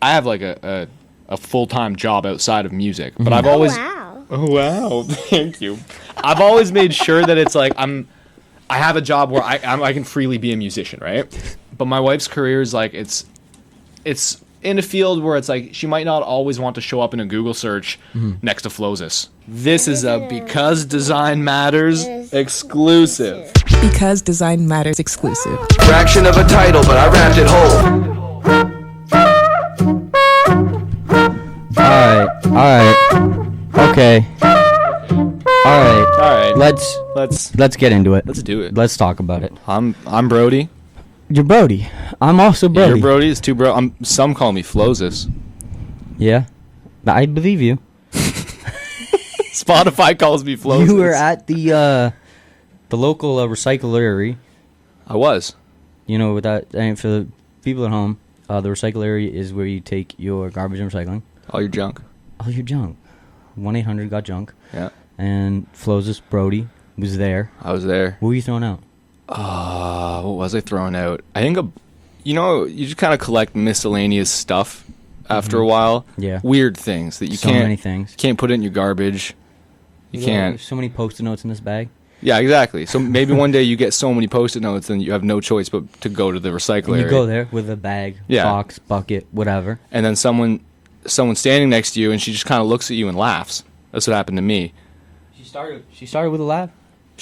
I have like a full-time job outside of music, but I've always thank you. I've always made sure that it's like I have a job where I can freely be a musician, right? But my wife's career is like it's in a field where it's like she might not always want to show up in a Google search next to Flowzus. This is a Because Design Matters exclusive. Because Design Matters exclusive. Fraction of a title, but I wrapped it whole. Alright. Okay. Alright. Let's get into it. Let's do it. Let's talk about it. I'm Brody. You're Brody. I'm also Brody. You're Brody. It's two bro. Some call me Flowzus. Yeah. I believe you. Spotify calls me Flowzus. You were at the local recyclery. I was. You know, with that, and for the people at home, the recyclery is where you take your garbage and recycling. All your junk. All your junk. 1-800-GOT-JUNK. Yeah. And Flowzus Brody was there. I was there. What were you throwing out? What was I throwing out? I think, you just kind of collect miscellaneous stuff after a while. Yeah. Weird things that you so can't. Many things. Can't put it in your garbage. You can't. So many Post-it notes in this bag. Yeah, exactly. So maybe one day you get so many Post-it notes and you have no choice but to go to the recycler. You go there with a bag, box, bucket, whatever. And then someone's standing next to you and she just kind of looks at you and laughs. That's what happened to me. She started with a laugh?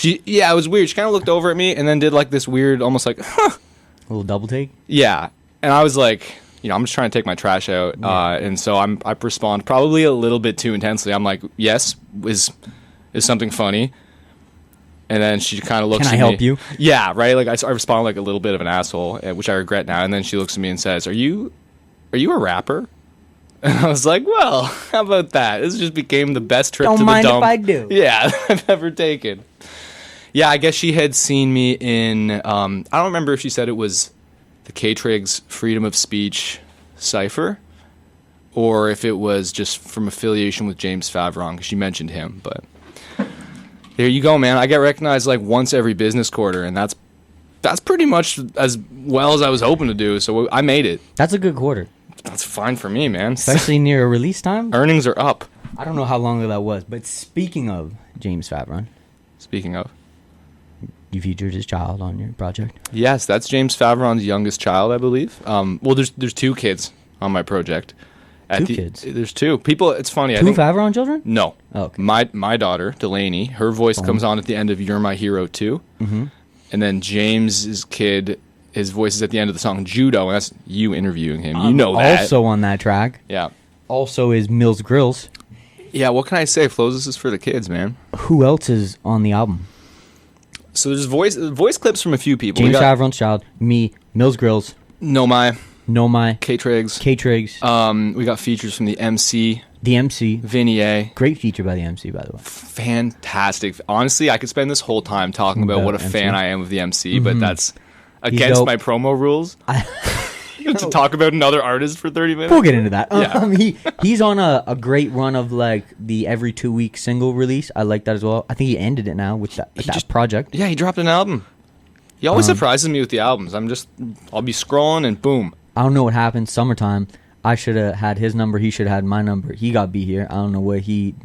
It was weird. She kind of looked over at me and then did like this weird, almost like, huh. A little double take? Yeah. And I was like, I'm just trying to take my trash out. Yeah. And so I respond probably a little bit too intensely. I'm like, yes, is something funny? And then she kind of looks at me. Can I help you? Yeah, right? Like I respond like a little bit of an asshole, which I regret now. And then she looks at me and says, Are you a rapper? And I was like, well, how about that? This just became the best trip to the dump. Don't mind if I do. Yeah, I've ever taken. Yeah, I guess she had seen me in, I don't remember if she said it was the K-Trig's Freedom of Speech Cypher, or if it was just from affiliation with James Favron, because she mentioned him. But there you go, man. I get recognized like once every business quarter, and that's pretty much as well as I was hoping to do, so I made it. That's a good quarter. That's fine for me, man. Especially near a release time. Earnings are up. I don't know how long ago that was, but speaking of James Favron. Speaking of. You featured his child on your project? Yes, that's James Favron's youngest child, I believe. Well, there's two kids on my project. Kids? There's two. People, it's funny. Two Favron children? No. Oh, okay. My daughter, Delaney, her voice comes on at the end of You're My Hero 2. Mm-hmm. And then James's kid, his voice is at the end of the song Judo, and that's you interviewing him. You know that. Also on that track. Yeah. Also is Mills Grills. Yeah, what can I say? Flowzus is for the kids, man. Who else is on the album? So there's voice clips from a few people. James Favron's child, me, Mills Grills. No My, K-Triggs. We got features from the MC. The MC. Vinny A. Great feature by the MC, by the way. Fantastic. Honestly, I could spend this whole time talking about what a MC. Fan I am of the MC, but that's against my promo rules. To talk about another artist for 30 minutes. We'll get into that. Yeah. He's on a great run of like the every 2 week single release. I like that as well. I think he ended it now with that project. Yeah, he dropped an album. He always surprises me with the albums. I'll be scrolling and boom. I don't know what happened. Summertime. I should have had his number. He should have had my number. He got be here. I don't know where we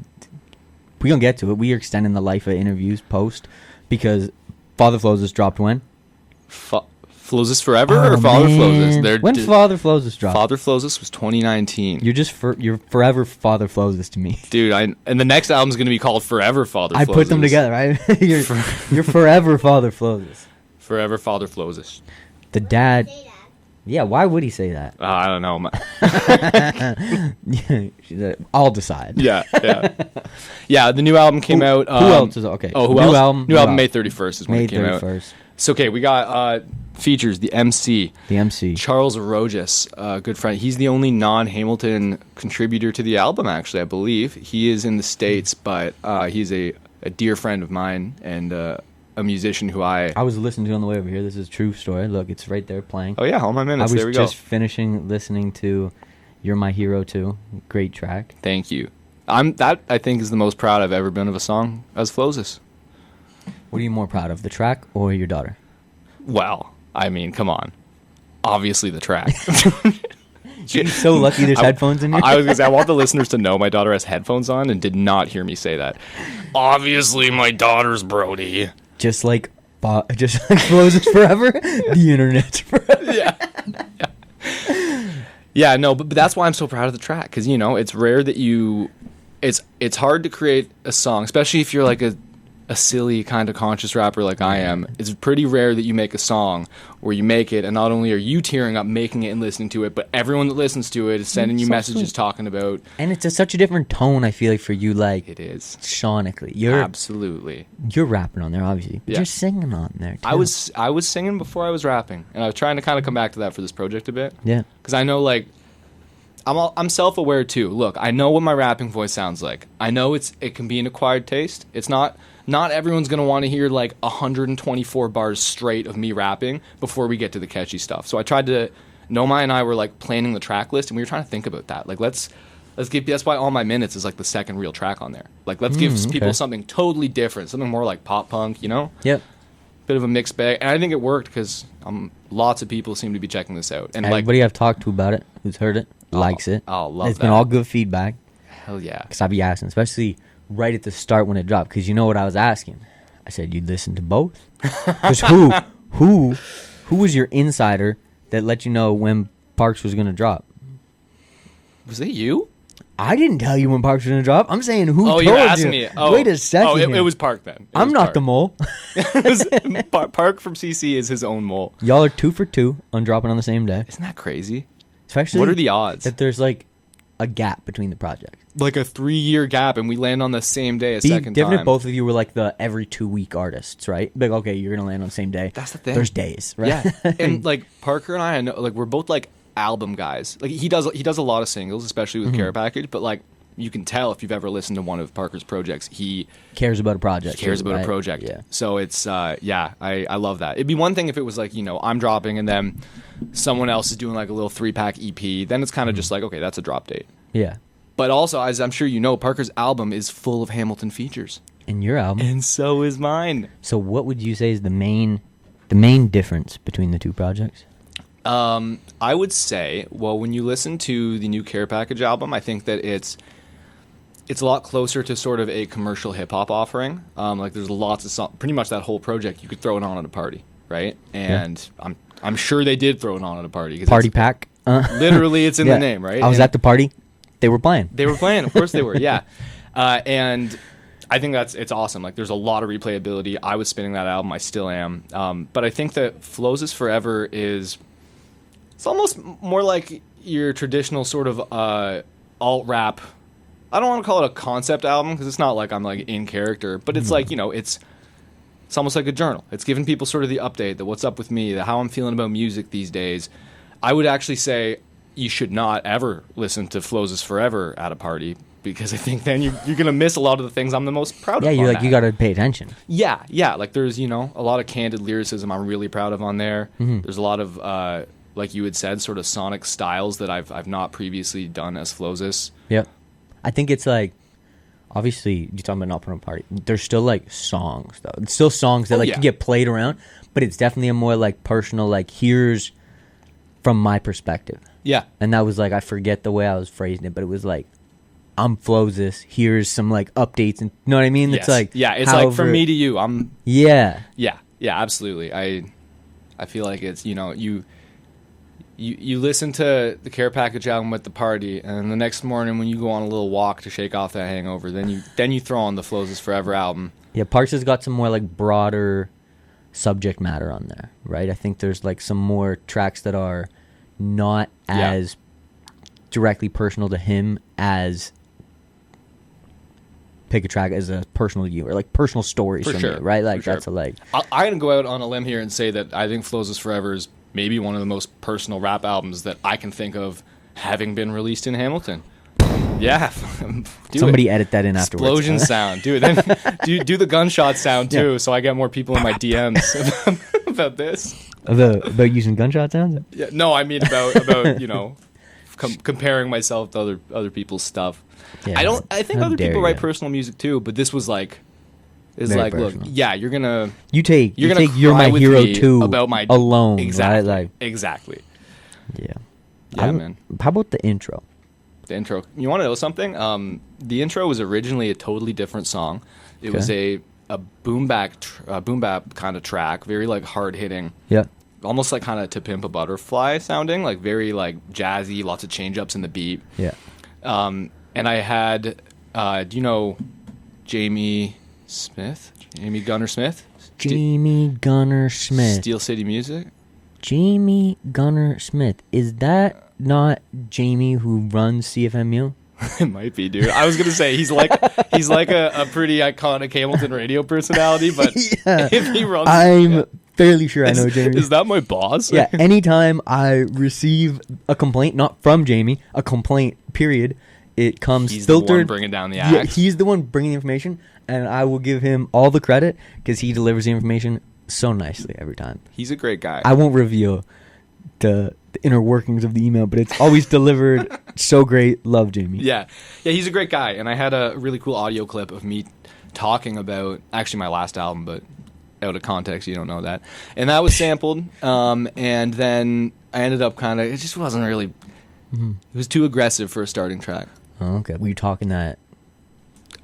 gonna get to it. We are extending the life of interviews post because Father Flowzus dropped when? Flowzus Forever or Father Flowzus? When Father Flowzus dropped? Father Flowzus was 2019. You're forever Father Flowzus to me, dude. And the next album's gonna be called Forever Father Flowzus. I put them together, right? you're forever Father Flowzus. Forever Father Flowzus. The dad. Yeah, why would he say that? I don't know. I'll decide. Yeah. The new album came out. Who else is okay? Oh, who else? New album May 31st is when it came out. May 31st. So, okay, we got features, the MC. The MC. Charles Rojas, a good friend. He's the only non-Hamilton contributor to the album, actually, I believe. He is in the States, but he's a dear friend of mine and a musician who I was listening to on the way over here. This is a true story. Look, it's right there playing. Oh, yeah, all my minutes. There we go. I was just finishing listening to You're My Hero 2. Great track. Thank you. That, I think, is the most proud I've ever been of a song as Flowzus. What are you more proud of, the track or your daughter? Well, I mean, come on. Obviously the track. She's so lucky there's headphones in here. I was gonna say, I want the listeners to know my daughter has headphones on and did not hear me say that. Obviously, my daughter's Brody. Just like Flowzus forever, the internet's forever. Yeah, no, but that's why I'm so proud of the track, because, you know, it's rare that it's hard to create a song, especially if you're like a silly kind of conscious rapper like I am. It's pretty rare that you make a song where you make it, and not only are you tearing up making it and listening to it, but everyone that listens to it is sending you messages talking about. And it's such a different tone, I feel like, for you, like, it is sonically. Absolutely. You're rapping on there, obviously, but you're singing on there too. I was singing before I was rapping, and I was trying to kind of come back to that for this project a bit. Yeah, because I know, like, I'm self-aware too. Look, I know what my rapping voice sounds like. I know it can be an acquired taste. It's not everyone's going to want to hear like 124 bars straight of me rapping before we get to the catchy stuff. So I tried to, Noma and I were like planning the track list, and we were trying to think about that. Like, let's give, that's why All My Minutes is like the second real track on there. Like, let's give people something totally different, something more like pop punk, you know? Yep. Bit of a mixed bag. And I think it worked because lots of people seem to be checking this out. And everybody I've talked to about it, who's heard it, likes it. Oh, love It's been all good feedback. Hell yeah. Because I be asking, especially right at the start when it dropped, because you know what I was asking? I said, you'd listen to both? Because who was your insider that let you know when Parks was going to drop? Was it you? I didn't tell you when Parks was going to drop. I'm saying who told you asked you. me. Oh. Wait a second. Oh, it was Park then. I'm not the mole. Park from CC is his own mole. Y'all are 2 for 2 on dropping on the same day. Isn't that crazy? Especially, what are the odds that there's like a gap between the projects? Like a 3-year gap, and we land on the same day second different time. If both of you were like the every 2-week artists, right? Like, okay, you're gonna land on the same day. That's the thing. There's days, right? Yeah, and like Parker and I know, like, we're both like album guys. Like, he does a lot of singles, especially with Care Package. But like, you can tell if you've ever listened to one of Parker's projects, he cares about a project. He cares about a project. Yeah. So it's I love that. It'd be one thing if it was like, you know, I'm dropping and then someone else is doing like a little 3-pack EP. Then it's kind of just like, okay, that's a drop date. Yeah. But also, as I'm sure you know, Parker's album is full of Hamilton features. And your album. And so is mine. So what would you say is the main difference between the two projects? I would say, well, when you listen to the new Care Package album, I think that it's a lot closer to sort of a commercial hip-hop offering. Like, there's lots of songs, pretty much that whole project, you could throw it on at a party, right? And I'm sure they did throw it on at a party. Party pack. Literally, it's in the name, right? I was at the party. They were playing. Of course they were, yeah. And I think it's awesome. Like, there's a lot of replayability. I was spinning that album. I still am. But I think that Flowzus Forever it's almost more like your traditional sort of alt-rap. I don't want to call it a concept album because it's not like I'm like in character, but it's like, you know, it's almost like a journal. It's giving people sort of the update, the what's up with me, the how I'm feeling about music these days. I would actually say you should not ever listen to Flowzus Forever at a party, because I think then you're going to miss a lot of the things I'm the most proud of. Yeah, you're like, you got to pay attention. Yeah. Like, there's, you know, a lot of candid lyricism I'm really proud of on there. There's a lot of, like you had said, sort of sonic styles that I've not previously done as Flowzus. Yep. I think it's like, obviously, you're talking about not putting on a party. There's still like songs, though. It's still songs that can get played around, but it's definitely a more like personal, like, here's from my perspective. Yeah. And that was like, I forget the way I was phrasing it, but it was like, I'm Flowzus, here's some like updates, and you know what I mean? Yes. It's like, it's like from me to you. Yeah, absolutely. I feel like it's, you know, you listen to the Care Package album at the party, and the next morning when you go on a little walk to shake off that hangover, then you throw on the Flowzus Forever album. Yeah, Parks has got some more like broader subject matter on there, right? I think there's like some more tracks that are not as directly personal to him as pick a track as a personal to you, or like personal stories from you, right? Like, that's a like. I'm gonna go out on a limb here and say that I think Flowzus Forever is maybe one of the most personal rap albums that I can think of having been released in Hamilton. Yeah. Somebody edit that in afterwards. Explosion sound. Do it. Then do the gunshot sound too, so I get more people in my DMs about this. About using gunshot sounds? Yeah, no, I mean about you know, comparing myself to other people's stuff. Yeah, I think other people write personal music too, but this was like, very like, personal. Look, yeah, you're gonna You're My Hero too about my alone, exactly, right? Like, exactly. Yeah. Yeah, man. How about the intro? The intro. You want to know something? The intro was originally a totally different song. It was a boom bap kind of track, very like hard hitting. Yeah. Almost like kind of To Pimp a Butterfly sounding, like very like jazzy, lots of change ups in the beat. Yeah. And I had, do you know Jamie Smith? Jamie Gunner Smith? Jamie Gunner Smith. Steel City Music? Jamie Gunner Smith. Is that not Jamie who runs CFMU? It might be, dude. I was gonna say he's like a pretty iconic Hamilton radio personality, but if he runs, I'm fairly sure I know Jamie. Is that my boss? Yeah. Anytime I receive a complaint, not from Jamie, a complaint, period, it comes He's filtered. the one bringing down the axe. Yeah, he's the one bringing the information, and I will give him all the credit because he delivers the information so nicely every time. He's a great guy. I won't reveal the inner workings of the email, but it's always delivered so great. Love Jamie. Yeah, he's a great guy, and I had a really cool audio clip of me talking about actually my last album, but out of context, you don't know that. And that was sampled, and then I ended up it just wasn't really. Mm-hmm. It was too aggressive for a starting track. Oh, okay. Were you talking that?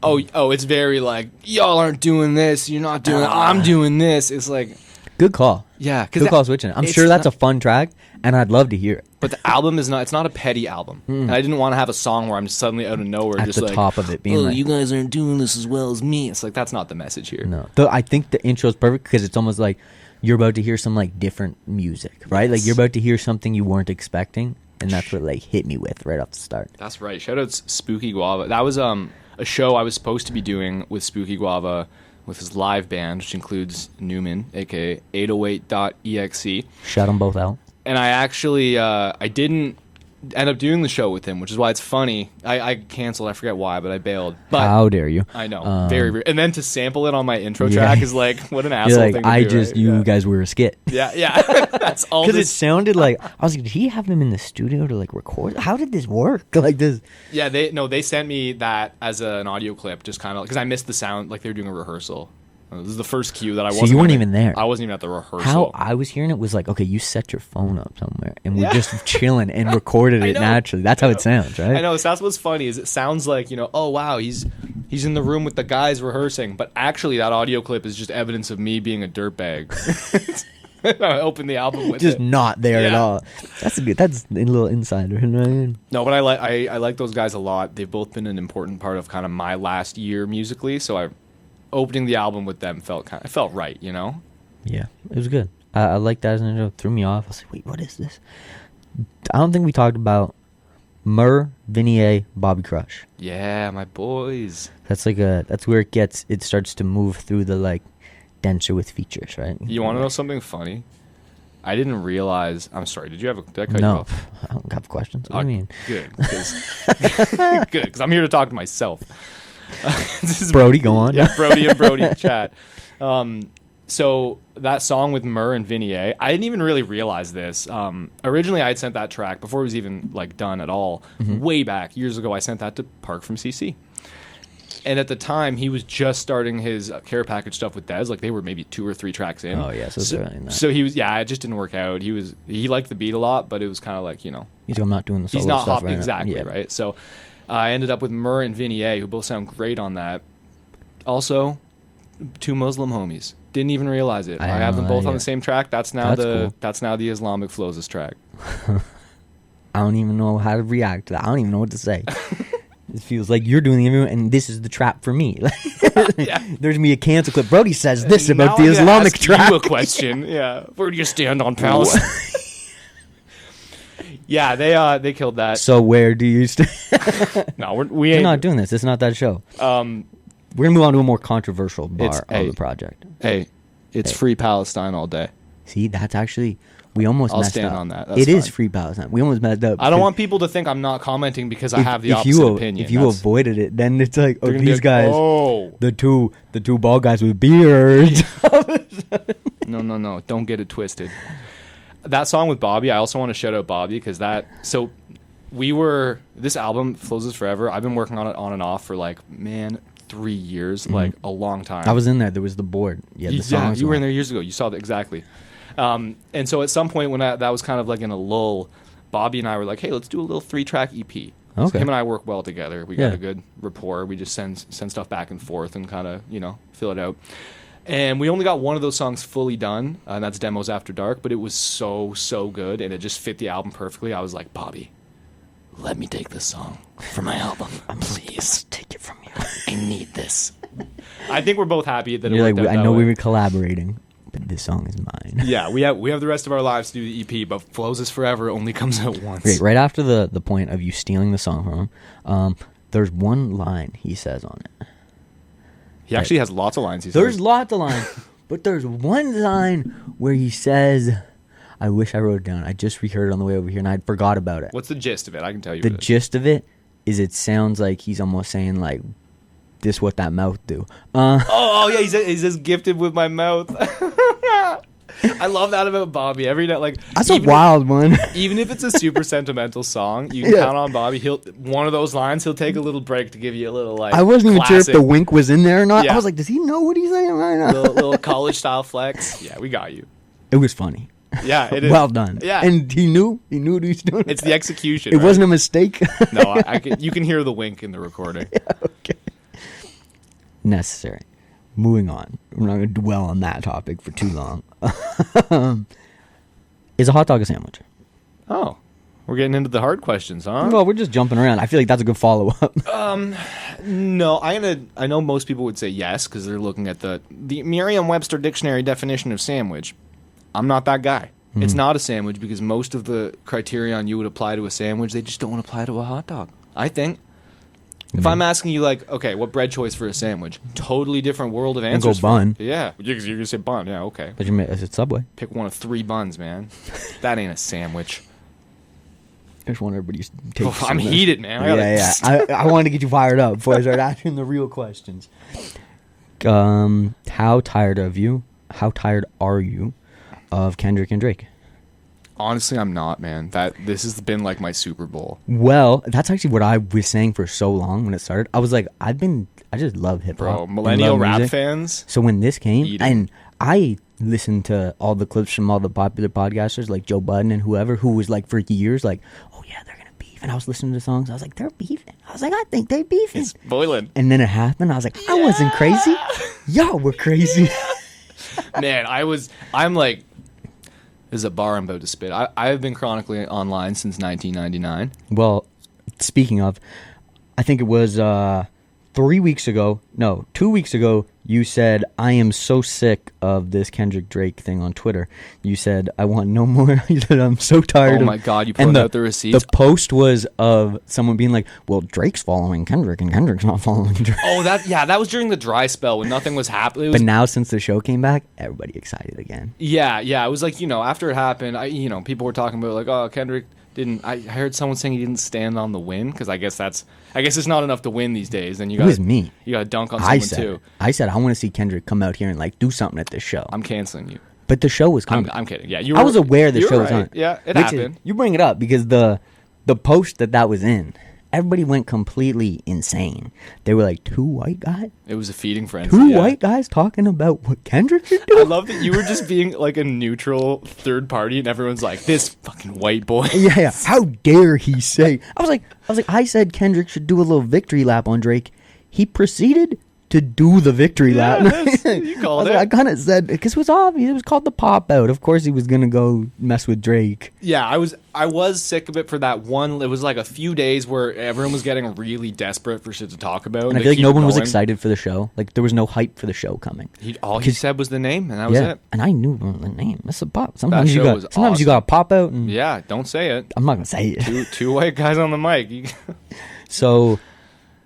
Oh, it's very like y'all aren't doing this, you're not doing. I'm doing this. It's like Good call. yeah, Good call switching it. I'm sure that's a fun track, and I'd love to hear it. But the album is not. It's not a petty album. And I didn't want to have a song where I'm just suddenly out of nowhere At just the like, top of it being like, you guys aren't doing this as well as me. It's like that's not the message here. no. Though I think the intro is perfect because it's almost like you're about to hear some like different music, right? Like you're about to hear something you weren't expecting, and that's what like hit me with right off the start. That's right. Shout out Spooky Guava. That was a show I was supposed to be doing with Spooky Guava with his live band, which includes Newman, aka 808.exe. Shout them both out. And I actually I didn't end up doing the show with him, which is why it's funny. I canceled. I forget why, but I bailed. But how dare you? I know, very weird. And then to sample it on my intro Yeah. track is like, what an asshole You're like, thing to I do, just, right? you Yeah. guys were a skit. Yeah. That's all. Because it This, sounded like, I was like, did he have them in the studio to like record? How did this work? Like this. yeah, they sent me that as an audio clip, just kind of because I missed the sound, like they were doing a rehearsal. This is the first cue that I wasn't. you weren't even there. I wasn't even at the rehearsal. How I was hearing it was like, okay, you set your phone up somewhere and we're just chilling and recorded it know. naturally. That's how it sounds, right? I know. So that's what's funny is it sounds like, oh wow, he's in the room with the guys rehearsing, but actually that audio clip is just evidence of me being a dirtbag. I opened the album with Just it. not there at Yeah. all. That's a little insider. You know what I mean? No, but I like those guys a lot. They've both been an important part of kind of my last year musically. So opening the album with them felt right, Yeah, it was good. I like that as an intro. Threw me off. I was like, wait, what is this? I don't think we talked about Murr, Vinier, Bobby Crush. Yeah, my boys. That's that's where it starts to move through the like denser with features, right? You want to know something funny? I didn't realize. I'm sorry. Did I cut you No, off? I don't have questions. What do you mean? Good, because I'm here to talk to myself. This is Brody, go on. Yeah, Brody and Brody chat. So that song with Murr and Vinier, I didn't even really realize this. Originally, I had sent that track before it was even like done at all. Way back years ago, I sent that to Park from CC. And at the time, he was just starting his care package stuff with Dez. Like they were maybe 2 or 3 tracks in. Oh yeah, so it's early in that. So he was, it just didn't work out. He liked the beat a lot, but it was kind of like, He's like, I'm not doing the solo he's not stuff hopping right now. exactly, Yeah. right? So I ended up with Murr and Vinier, who both sound great on that. Also, 2 Muslim homies. Didn't even realize it. I have them both on the same track. That's now cool. That's now the Islamic Flowzus track. I don't even know how to react to that. I don't even know what to say. It feels like you're doing the interview, and this is the trap for me. There's me a cancel clip. Brody says this about the Islamic track. You a question? Yeah, where do you stand on Palestine? Yeah, they killed that. So where do you stand? No, we We're ain't. not doing this. It's not that show. We're gonna move on to a more controversial bar of the project. Hey, it's free Palestine all day. See, that's actually we almost I'll messed stand up. on that. That's It is fine. free Palestine. We almost messed up. I don't want people to think I'm not commenting because I have the opposite you, opinion. If you avoided it, then it's like, oh, They're gonna be these like, guys, oh. the two bald guys with beards. No, don't get it twisted. That song with Bobby, I also want to shout out Bobby because this album, Flowzus Forever, I've been working on it on and off for 3 years, like a long time. I was in there. There was the board. Yeah, the songs. You were in there years ago. You saw that exactly. And so at some point when that was kind of like in a lull, Bobby and I were like, hey, let's do a little 3-track EP. Okay. So him and I work well together. We Yeah. got a good rapport. We just send stuff back and forth and kind of, fill it out. And we only got one of those songs fully done, and that's Demos After Dark, but it was so, so good, and it just fit the album perfectly. I was like, Bobby, let me take this song for my album. Please. Take it from you. I need this. I think we're both happy that You're it like, worked out I that know way. we were collaborating, but this song is mine. Yeah, we have the rest of our lives to do the EP, but Flowzus Forever only comes out once. Great. Right after the point of you stealing the song from him, there's one line he says on it. He actually has lots of lines. There's lots of lines, but there's one line where he says, I wish I wrote it down. I just reheard it on the way over here, and I forgot about it. What's the gist of it? I can tell you. The gist of it is it sounds like he's almost saying, like, this what that mouth do. Yeah, he's as gifted with my mouth. I love that about Bobby. Every night, like That's a wild one. Even if it's a super sentimental song, you can count on Bobby. One of those lines, he'll take a little break to give you a little like. I wasn't even sure if classic, the wink was in there or not. Yeah. I was like, does he know what he's saying right now? little college style flex. Yeah, we got you. It was funny. Yeah, it is. Well done. Yeah, and he knew what he was doing. It's the execution. It right? wasn't a mistake. No, you can hear the wink in the recording. Yeah, okay. Necessary. Moving on. We're not going to dwell on that topic for too long. Is a hot dog a sandwich? Oh, we're getting into the hard questions, huh? Well, we're just jumping around. I feel like that's a good follow-up. No, I know most people would say yes because they're looking at the Merriam-Webster dictionary definition of sandwich. I'm not that guy. It's not a sandwich because most of the criterion you would apply to a sandwich, they just don't apply to a hot dog. I think. If I'm asking you, like, okay, what bread choice for a sandwich? Totally different world of answers. go bun. Yeah, you're gonna say bun. Yeah, okay. But is it Subway? Pick one of 3 buns, man. That ain't a sandwich. I just want everybody to take I'm heated, man. I wanted to get you fired up before I start asking the real questions. How tired are you of Kendrick and Drake? Honestly, I'm not, man. This has been like my Super Bowl. Well, that's actually what I was saying for so long when it started. I was like, I just love hip hop. Bro, millennial love rap music. fans. So when this came, Eating. and I listened to all the clips from all the popular podcasters like Joe Budden and whoever, who was like for years like, oh yeah, they're gonna beef. And I was listening to songs. I was like, they're beefing. I was like, I think they're beefing. It's boiling. And then it happened. I was like, I wasn't crazy. Y'all were crazy. Man, I'm like, this is a bar I'm about to spit. I have been chronically online since 1999. Well, speaking of, I think it was 2 weeks ago, you said, I am so sick of this Kendrick Drake thing on Twitter. You said, I want no more. You said, I'm so tired. Oh my God, you pulled out the receipts. The post was of someone being like, well, Drake's following Kendrick and Kendrick's not following Drake. Oh, that was during the dry spell when nothing was happening. But now since the show came back, everybody excited again. Yeah. It was like, after it happened, people were talking about like, oh, Kendrick didn't. I heard someone saying he didn't stand on the win because I guess it's not enough to win these days. And It was me. You got to dunk on someone too. I said I want to see Kendrick come out here and like do something at this show. I'm canceling you. But the show was coming. I'm kidding. Yeah, I was aware the show was right. on. Yeah, it Which happened. You bring it up because the post that was in, everybody went completely insane. They were like, 2 white guys? It was a feeding frenzy. 2 white guys talking about what Kendrick should do? I love that you were just being like a neutral third party, and everyone's like, "This fucking white boy." Yeah. How dare he say? I was like, I said Kendrick should do a little victory lap on Drake. He proceeded to do the victory lap. You called it. I kind of said because it was obvious. It was called the pop out. Of course, he was gonna go mess with Drake. Yeah, I was sick of it for that one. It was like a few days where everyone was getting really desperate for shit to talk about. And I feel like no one was excited for the show. Like there was no hype for the show coming. All he said was the name, and that was it. And I knew the name. That's a pop. Sometimes you awesome. got a pop out. And Yeah, don't say it. I'm not gonna say it. Two white guys on the mic. So,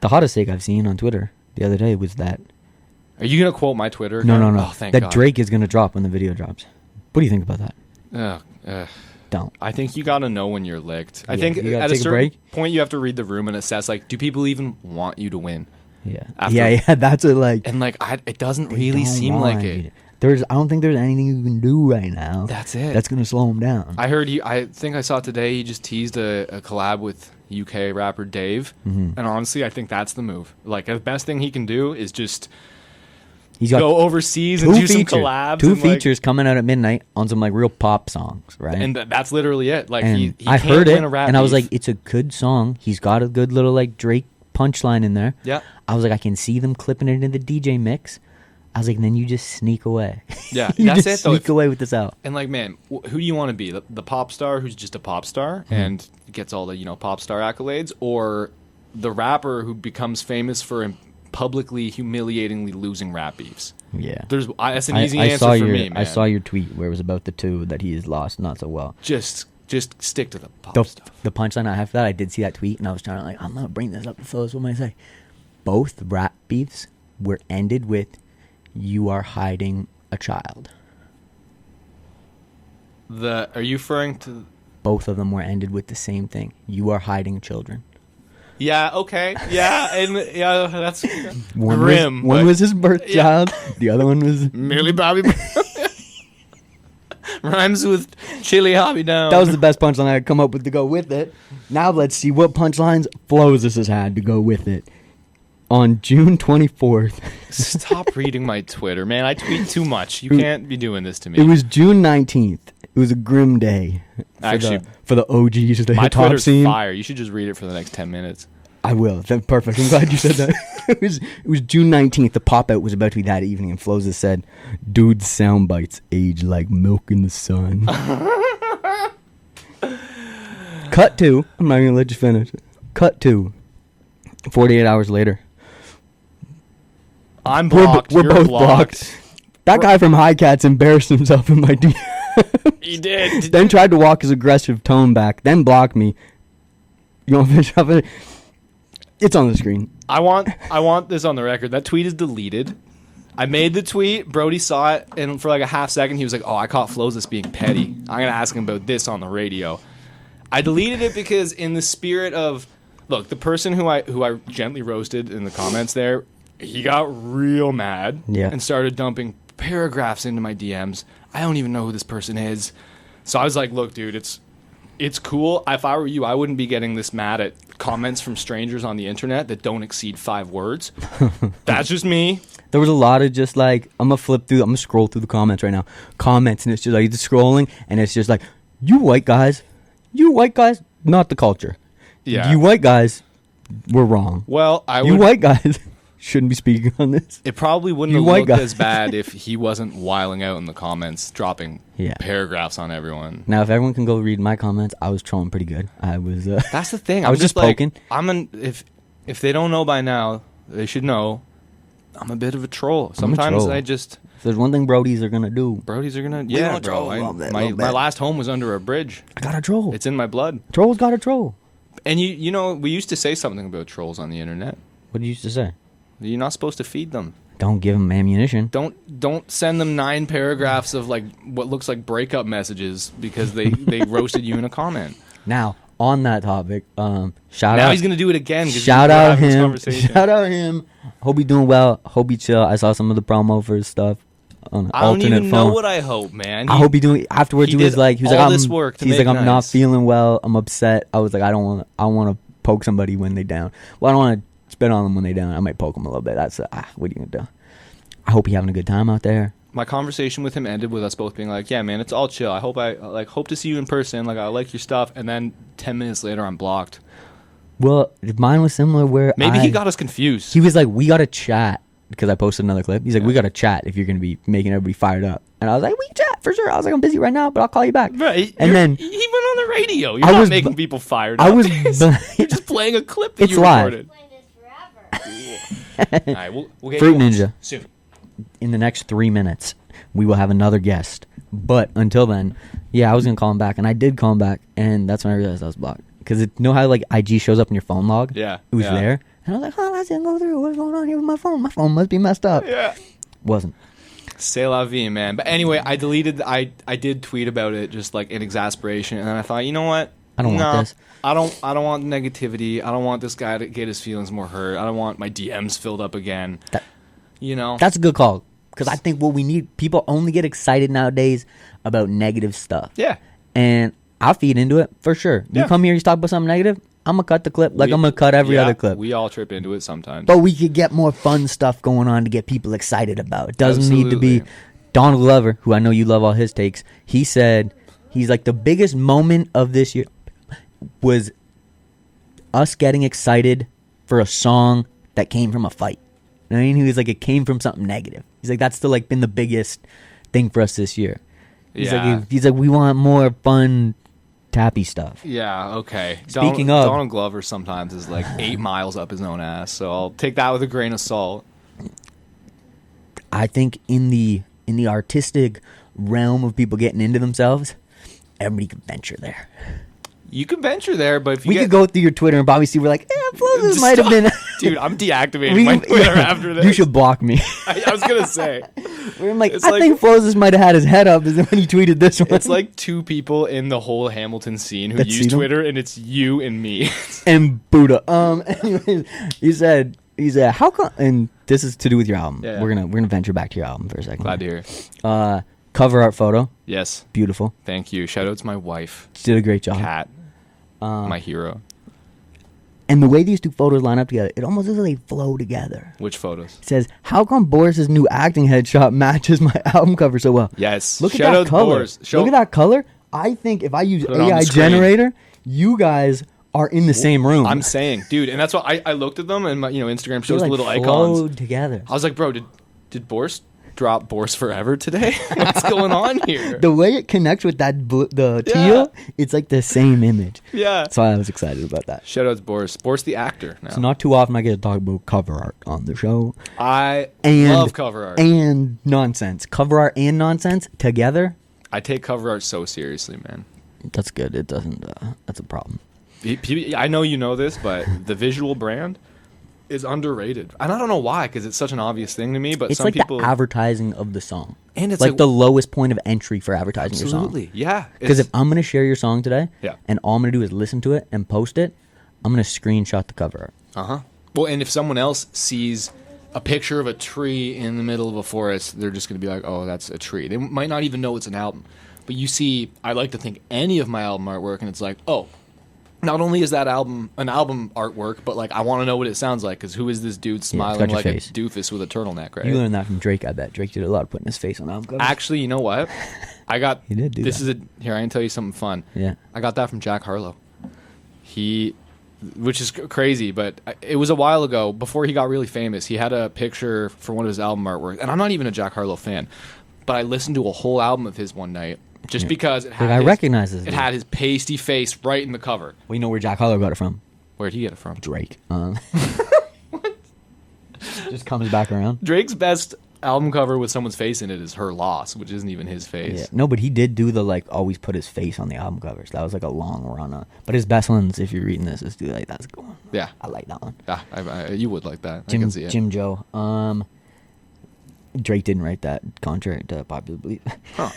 the hottest take I've seen on Twitter the other day was that. Are you gonna quote my Twitter No, account? no. Oh, thank that God. Drake is gonna drop when the video drops. What do you think about that? Don't. I think you gotta know when you're licked. I Yeah, think you gotta at a take a certain break. point you have to read the room and assess like, do people even want you to win? Yeah. After- Yeah. That's a like. And like, it doesn't they really don't seem like want it. I don't think there's anything you can do right now. That's it. That's gonna slow him down. I heard I think I saw today he just teased a collab with UK rapper Dave, and honestly, I think that's the move. Like the best thing he can do is just He's got go overseas and do some collabs. Two and, like, features coming out at midnight on some like real pop songs, right? and that's literally it. Like and he I can't heard it, win a rap and I was beef. like, it's a good song. He's got a good little like Drake punchline in there. Yeah. I was like, I can see them clipping it into the DJ mix. I was like, and then you just sneak away. Yeah, you that's just it, though. Sneak away with this out. And like, man, who do you want to be? The pop star who's just a pop star and gets all the pop star accolades, or the rapper who becomes famous for publicly humiliatingly losing rap beefs? Yeah, that's an easy answer for me, man. I saw your tweet where it was about the two that he has lost not so well. Just stick to the pop stuff. The punchline I have for that, I did see that tweet, and I was trying to like, I'm gonna bring this up to Phyllis. What am I gonna say? Both rap beefs were ended with, "You are hiding a child." Are you referring to? Both of them were ended with the same thing. You are hiding children. Yeah. Okay. Yeah. And yeah, that's One grim. One was his birth child. The other one was Millie Bobby. Rhymes with chili hobby down. That was the best punchline I could come up with to go with it. Now let's see what punchlines Flowzus has had to go with it. On June 24th. Stop reading my Twitter, man. I tweet too much. You can't be doing this to me. It was June 19th. It was a grim day. Actually, for the OGs of the my hip hop Twitter's scene. fire. You should just read it for the next 10 minutes. I will. That's perfect. I'm glad you said that. It was June 19th. The pop out was about to be that evening, and Flowzus said, "Dude's sound bites age like milk in the sun." Cut to. I'm not gonna let you finish. Cut to. 48 hours later. I'm blocked. We're You're both blocked. That guy from High Cats embarrassed himself in my DM. He did. Then tried to walk his aggressive tone back. Then blocked me. You want to finish up it? It's on the screen. I want this on the record. That tweet is deleted. I made the tweet. Brody saw it, and for like a half second, he was like, "Oh, I caught Flowzus being petty. I'm gonna ask him about this on the radio." I deleted it because, in the spirit of, look, the person who I gently roasted in the comments there, he got real mad and started dumping paragraphs into my DMs. I don't even know who this person is. So I was like, "Look, dude, it's cool. If I were you, I wouldn't be getting this mad at comments from strangers on the internet that don't exceed 5 words. That's just me." There was a lot of just like, I'm gonna scroll through the comments right now. Comments, and it's just like, just scrolling, and it's just like, you white guys, not the culture. Yeah. You white guys were wrong. Well, You white guys shouldn't be speaking on this. It probably wouldn't have looked as bad if he wasn't wiling out in the comments, dropping paragraphs on everyone. Now, if everyone can go read my comments, I was trolling pretty good. I was. That's the thing. I was just poking. If they don't know by now, they should know. I'm a bit of a troll. Sometimes I just. If there's one thing Brodies are gonna do. Yeah, bro. My last home was under a bridge. I got a troll. It's in my blood. Trolls got a troll. And you know, we used to say something about trolls on the internet. What did you used to say? You're not supposed to feed them. Don't give them ammunition. Don't send them 9 paragraphs of like what looks like breakup messages because they roasted you in a comment. Now, on that topic, shout out. Now he's gonna do it again. Shout out him. Shout out him. Hope he's doing well. Hope he chill. I saw some of the promo for his stuff on I don't alternate even phone. know what I hope, man. I hope he doing. Afterwards, he was like, this work to he's make like, I'm nice. not feeling well. I'm upset. I was like, I want to poke somebody when they down. Well, I don't want to spit on them when they down. I might poke them a little bit. That's what are you gonna do? I hope you're having a good time out there. My conversation with him ended with us both being like, "Yeah, man, it's all chill. I hope to see you in person. Like, I like your stuff." And then 10 minutes later, I'm blocked. Well, mine was similar. Where maybe he got us confused. He was like, "We got to chat," because I posted another clip. He's like, "We got to chat if you're gonna be making everybody fired up." And I was like, "We can chat for sure." I was like, "I'm busy right now, but I'll call you back." Right. And then he went on the radio. You're not making people fired up. You're just playing a clip that it's you live. recorded. All right, we'll get Fruit you Ninja soon. In the next 3 minutes, we will have another guest. But until then, yeah, I was gonna call him back, and I did call him back, and that's when I realized I was blocked. Because you know how like IG shows up in your phone log? Yeah, it was there, and I was like, "Oh, that didn't go through. What's going on here with my phone? My phone must be messed up." Yeah, wasn't. C'est la vie, man. But anyway, I did tweet about it just like in exasperation, and then I thought, you know what? I don't want this. I don't want negativity. I don't want this guy to get his feelings more hurt. I don't want my DMs filled up again. That's a good call. Because I think what we need, people only get excited nowadays about negative stuff. Yeah. And I'll feed into it for sure. You come here, you talk about something negative, I'm gonna cut the clip like I'm gonna cut every other clip. We all trip into it sometimes. But we could get more fun stuff going on to get people excited about. It doesn't need to be. Absolutely. Donald Glover, who I know you love all his takes, he said he's like the biggest moment of this year was us getting excited for a song that came from a fight. You know what I mean? He was like, it came from something negative. He's like, that's still like been the biggest thing for us this year. He's like, we want more fun, tappy stuff. Yeah, okay. Speaking of... Donald Glover sometimes is like 8 miles up his own ass, so I'll take that with a grain of salt. I think in the artistic realm of people getting into themselves, everybody can venture there. You can venture there, but if you we could go through your Twitter and probably see we're like, Flowzus might have been. Dude, I'm deactivating my Twitter after this. You should block me. I was gonna say. I'm like, I think Flowzus might have had his head up when he tweeted this one. It's like 2 people in the whole Hamilton scene who use Twitter, and it's you and me. And Buddha. Anyways, he said, how come? And this is to do with your album. Yeah. We're gonna venture back to your album for a second. Glad to hear. Cover art photo. Yes. Beautiful. Thank you. Shout out to my wife. She did a great job. Kat. My hero. And the way these 2 photos line up together, it almost looks like they flow together. Which photos? It says, how come Boris's new acting headshot matches my album cover so well? Yes. Look at that color. Look at that color. I think if I use AI generator, you guys are in the same room. I'm saying, dude, and that's what I looked at them, and my, Instagram shows like little flowed icons together. I was like, bro, did Boris drop Boris Forever today? What's going on here? The way it connects with that the teal, it's like the same image. Yeah. So I was excited about that. Shout out to Boris. Boris the actor now. So not too often I get to talk about cover art on the show. I love cover art. And nonsense. Cover art and nonsense together. I take cover art so seriously, man. That's good. It doesn't, that's a problem. I know you know this, but the visual brand is underrated, and I don't know why, because it's such an obvious thing to me. But it's some like people, the advertising of the song, and it's like the lowest point of entry for advertising absolutely, your song. yeah. Because if I'm gonna share your song today, yeah, and all I'm gonna do is listen to it and post it, I'm gonna screenshot the cover art. Well, and if someone else sees a picture of a tree in the middle of a forest, they're just gonna be like, "Oh, that's a tree." They might not even know it's an album. But you see, I like to think any of my album artwork, and it's like, oh. Not only is that album an album artwork, but like I want to know what it sounds like, because who is this dude smiling like face. a doofus with a turtleneck, right? You learned that from Drake, I bet. Drake did a lot of putting his face on album covers. Actually, you know what? I got he did do this that. Here, I can tell you something fun. Yeah. I got that from Jack Harlow. Which is crazy, but it was a while ago, before he got really famous. He had a picture for one of his album artwork, and I'm not even a Jack Harlow fan, but I listened to a whole album of his one night. Just because it had I recognize this. It had his pasty face right in the cover. Well, you know where Jack Harlow got it from? Where'd he get it from? Drake. What? Just comes back around. Drake's best album cover with someone's face in it is Her Loss, which isn't even his face. Yeah. No, but he did do the like always put his face on the album covers. That was like a long run. But his best ones, if you're reading this, is do like that's a good one. Yeah, I like that one. Yeah, you would like that. I can see it. Jim Joe. Drake didn't write that, contrary to popular belief. Huh.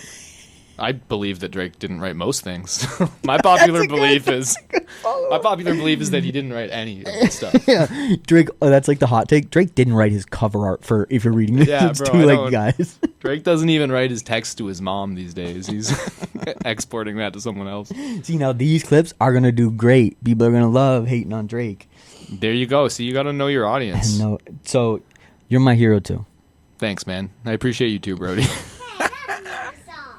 I believe that Drake didn't write most things. My popular belief is that he didn't write any of the stuff. Yeah, Drake. Oh, that's like the hot take. Drake didn't write his cover art for. If you're reading this, yeah, it's bro, too like guys. Drake doesn't even write his text to his mom these days. He's exporting that to someone else. See, now these clips are gonna do great. People are gonna love hating on Drake. There you go. See, you got to know your audience. No, so you're my hero too. Thanks, man. I appreciate you too, Brody.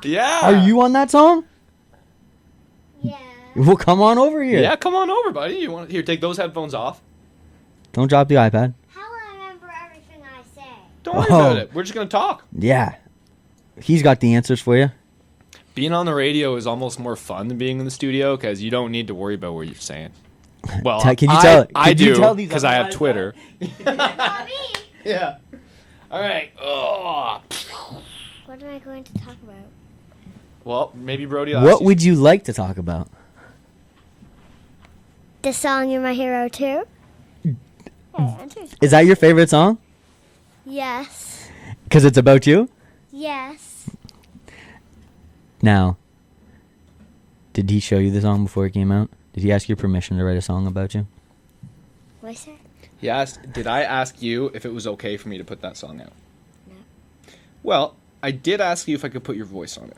Yeah. Are you on that song? Yeah. Well, come on over here. Yeah, come on over, buddy. You want here? Take those headphones off. Don't drop the iPad. How will I remember everything I say? Don't worry about it. We're just gonna talk. Yeah. He's got the answers for you. Being on the radio is almost more fun than being in the studio, because you don't need to worry about what you're saying. Well, can you tell? I can you do, tell these because I have guys Twitter. Not me. Yeah. All right. Oh. What am I going to talk about? Well, maybe Brody. What would you like to talk about? The song "You're My Hero" too. Is that your favorite song? Yes. Because it's about you? Yes. Now, did he show you the song before it came out? Did he ask your permission to write a song about you? What is it? He asked, did I ask you if it was okay for me to put that song out? No. Well, I did ask you if I could put your voice on it.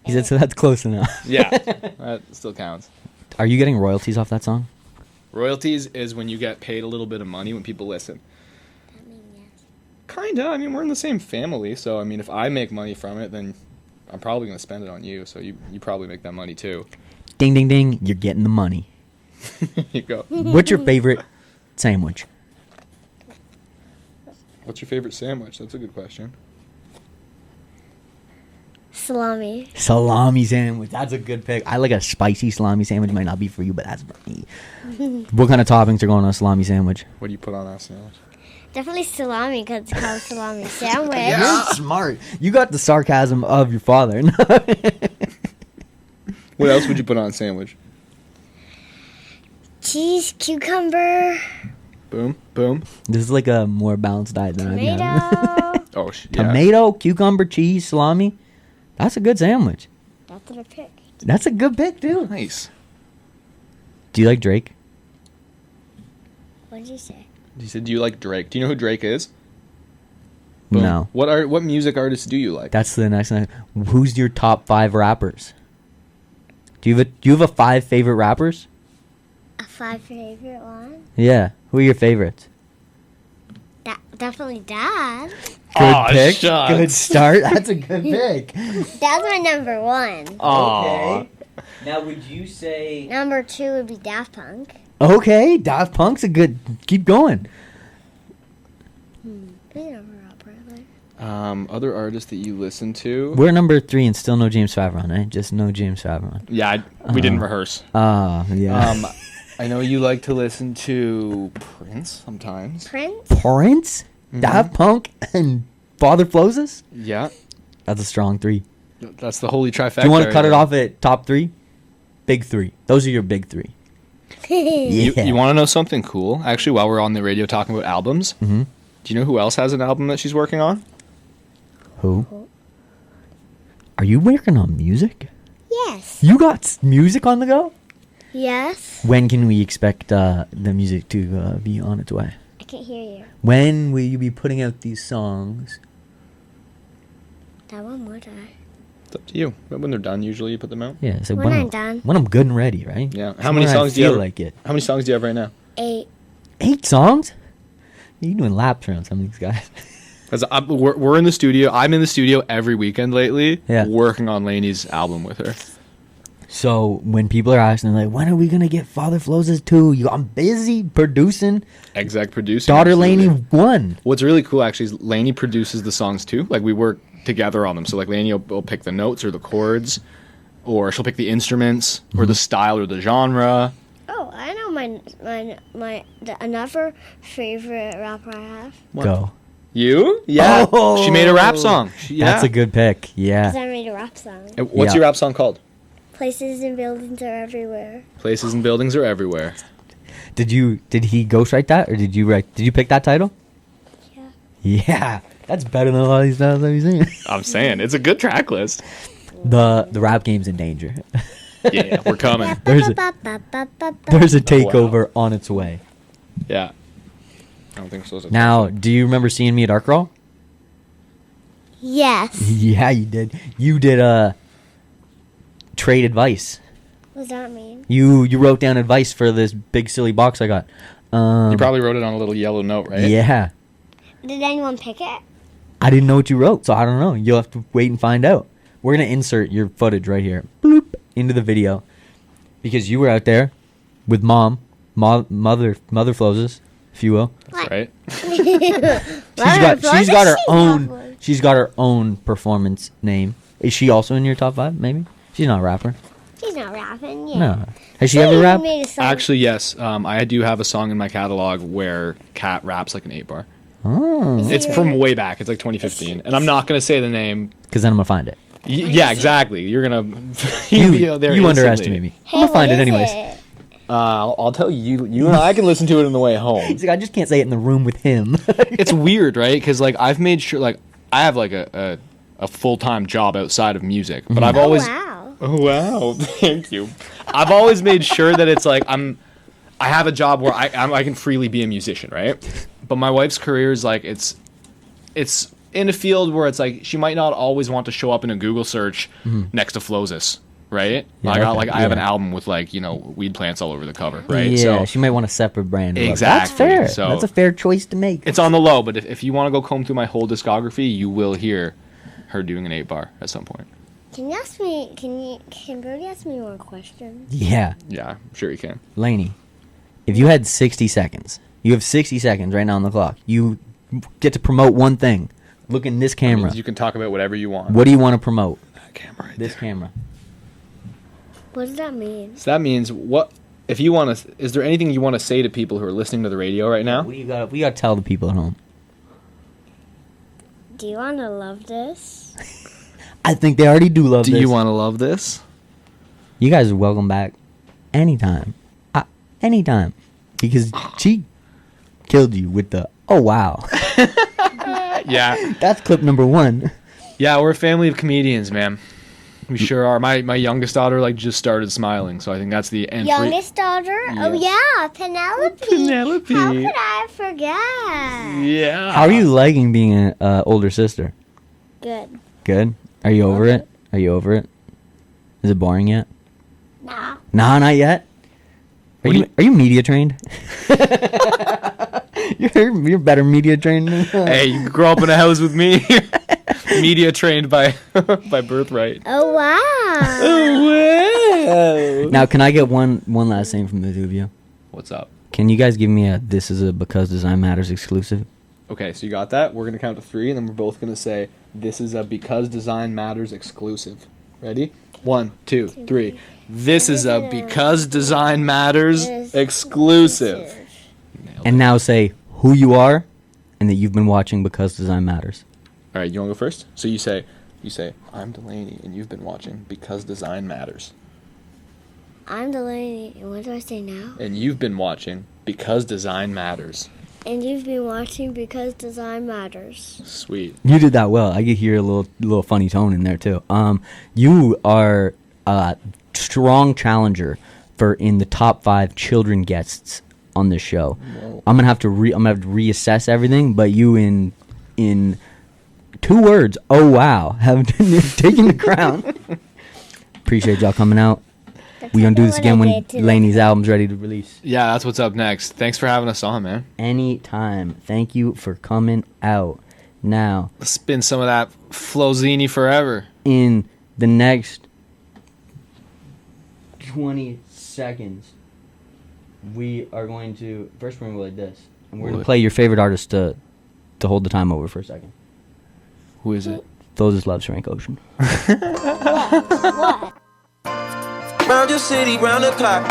He said, so that's close enough. Yeah, that still counts. Are you getting royalties off that song? Royalties is when you get paid a little bit of money when people listen. I mean, yes. Kinda. I mean, we're in the same family, so I mean, if I make money from it, then I'm probably gonna spend it on you. So you probably make that money too. Ding, ding, ding. You're getting the money. Here you go. What's your favorite sandwich? What's your favorite sandwich? That's a good question. Salami. Salami sandwich. That's a good pick. I like a spicy salami sandwich. Might not be for you, but that's for me. What kind of toppings are going on a salami sandwich? What do you put on that sandwich? Definitely salami because it's called salami sandwich. You're smart. You got the sarcasm of your father. What else would you put on a sandwich? Cheese, cucumber, Boom, boom. This is like a more balanced diet than I've had. tomato. Oh, yeah. Tomato, cucumber, cheese, salami. That's a good sandwich. That's what I picked. That's a good pick, too. Nice. Do you like Drake? What did you say? He said, "Do you like Drake? Do you know who Drake is?" Boom. No. What music artists do you like? That's the next thing. Who's your top 5 rappers? Do you have a 5 favorite rappers? A 5 favorite one? Yeah. Who are your favorites? Definitely Dad. Good pick. shucks. Good start. That's a good pick. Dad's my number 1. Aw. Now, would you say... Number 2 would be Daft Punk. Okay, Daft Punk's a good... Keep going. They never rapper, like. Other artists that you listen to? We're number 3 and still no James Favron, eh? Just no James Favron. Yeah, we didn't rehearse. Yeah. I know you like to listen to Prince sometimes. Prince? Prince, Daft Punk, and Father Flowzus? Yeah, That's a strong 3. that's the holy trifecta. Do you want to right cut it there. off at top 3? Big 3. Those are your big 3. Yeah. You want to know something cool? Actually, while we're on the radio talking about albums, Mhm. do you know who else has an album that she's working on? Who? Are you working on music? Yes. You got music on the go? Yes. When can we expect the music to be on its way? I can't hear you. When will you be putting out these songs? That one more time. It's up to you. But when they're done, usually you put them out. Yeah, so When I'm done. When I'm good and ready, right? Yeah. So How many when I songs do you feel have? like it? How many songs do you have right now? 8. 8 songs? You doing laps around some of these guys? Because we're in the studio. I'm in the studio every weekend lately, Yeah. working on Lainey's album with her. So when people are asking, like, when are we gonna get Father Flowzus 2? I'm busy producing. Exec producing. Daughter absolutely. Lainey 1. What's really cool actually is Lainey produces the songs too. Like we work together on them. So like Lainey will pick the notes or the chords, or she'll pick the instruments or the style or the genre. Oh, I know another favorite rapper I have. Go. You? Yeah. Oh! She made a rap song. That's a good pick. Because Yeah. I made a rap song. And what's Yeah. your rap song called? Places and buildings are everywhere. Places and buildings are everywhere. Did he ghostwrite that, or did you pick that title? Yeah. Yeah. That's better than a lot of these titles I've seen. I'm saying it's a good track list. The rap game's in danger. Yeah, we're coming. There's a takeover on its way. Yeah. I don't think so. Now, do you remember seeing me at Dark Roll? Yes. Yeah, you did. You did trade advice. What does that mean? You wrote down advice for this big silly box I got. You probably wrote it on a little yellow note, right? Yeah. Did anyone pick it? I didn't know what you wrote, so I don't know. You'll have to wait and find out. We're going to insert your footage right here. Bloop. Into the video. Because you were out there with mother Flowzus, if you will. That's right. She's got her own performance name. Is she also in your top 5, maybe? She's not a rapper. She's not rapping. Yeah. No. Has she ever rapped? Made a song. Actually, yes. I do have a song in my catalog where Kat raps like an 8-bar. Oh. It's from way back. It's like 2015. And I'm not going to say the name. Because then I'm going to find it. Yeah, exactly. You're going to... You underestimate me. Hey, I'm going to find what it is anyways. it? I'll tell you. You and I can listen to it on the way home. He's like, I just can't say it in the room with him. It's weird, right? Because like I've made sure, like I have like a full-time job outside of music, but I've always... Wow. Oh, wow. Thank you. I've always made sure that it's like I have a job where I can freely be a musician, right? But my wife's career is like it's in a field where it's like she might not always want to show up in a Google search next to Flowzus. right? Yeah, I got okay, I have an yeah. album with like, you know, weed plants all over the cover, right? Yeah, So she might want a separate brand. That's Exactly, fair. so- That's a fair choice to make. it's on the low, but if you want to go comb through my whole discography, you will hear her doing an 8-bar at some point. Can you ask me? Can Brody ask me one question? Yeah, Yeah, I'm sure you can. Laney, if you had 60 seconds, you have 60 seconds right now on the clock. You get to promote one thing. Look in this camera. Means you can talk about whatever you want. What do you want to promote? That camera right This there. camera. What does that mean? So that means what? If you want to, is there anything you want to say to people who are listening to the radio right now? What do you got? We got to tell the people at home. Do you want to love this? I think they already do love Do this. you want to love this? You guys are welcome back anytime. Anytime. Because she killed you with the, oh, wow. Yeah, That's clip number 1. yeah. We're a family of comedians, man. We sure are. My youngest daughter like just started smiling, so I think that's the entry. Youngest daughter? Oh yeah, Penelope. Penelope. How could I forget? Yeah. How are you liking being an older sister? Good. Good? Are you over it? Are you over it? Is it boring yet? Nah. Nah, not yet. Are What do you media trained? you're better media trained than Hey, you grew up in a house with me. Media trained by by birthright. Oh wow. Oh, wow. Now, can I get one last thing from the two of you? What's up? Can you guys give me a This Is a Because Design Matters exclusive? Okay, so you got that. We're gonna count to 3, and then we're both gonna say this is a Because Design Matters exclusive. Ready? 1, 2, 3. This is a Because Design Matters exclusive. Nailed And it. now say who you are and that you've been watching Because Design Matters. All right, you want to go first? So you say, I'm Delaney, and you've been watching Because Design Matters. I'm Delaney, and what do I say now? And you've been watching Because Design Matters. And you've been watching Because Design Matters. Sweet. You did that well. I could hear a little funny tone in there too. You are a strong challenger for in the top 5 children guests on this show. Whoa. I'm gonna have to reassess everything, but you in 2 words, oh wow, have taken the crown. Appreciate y'all coming out. We gonna do this again when Laney's album's ready to release. Yeah, that's what's up next. Thanks for having us on, man. Anytime. Thank you for coming out. Now, Let's spin some of that Flowzini forever. in the next 20 seconds, we are going to first we're gonna go like this, and we're gonna What? play your favorite artist to hold the time over for a second. Who is it? Those Loves Frank Ocean. What? Round your city, round the clock.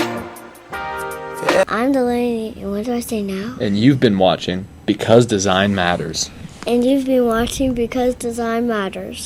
I'm Delaney, and what do I say now? And you've been watching Because Design Matters. And you've been watching Because Design Matters.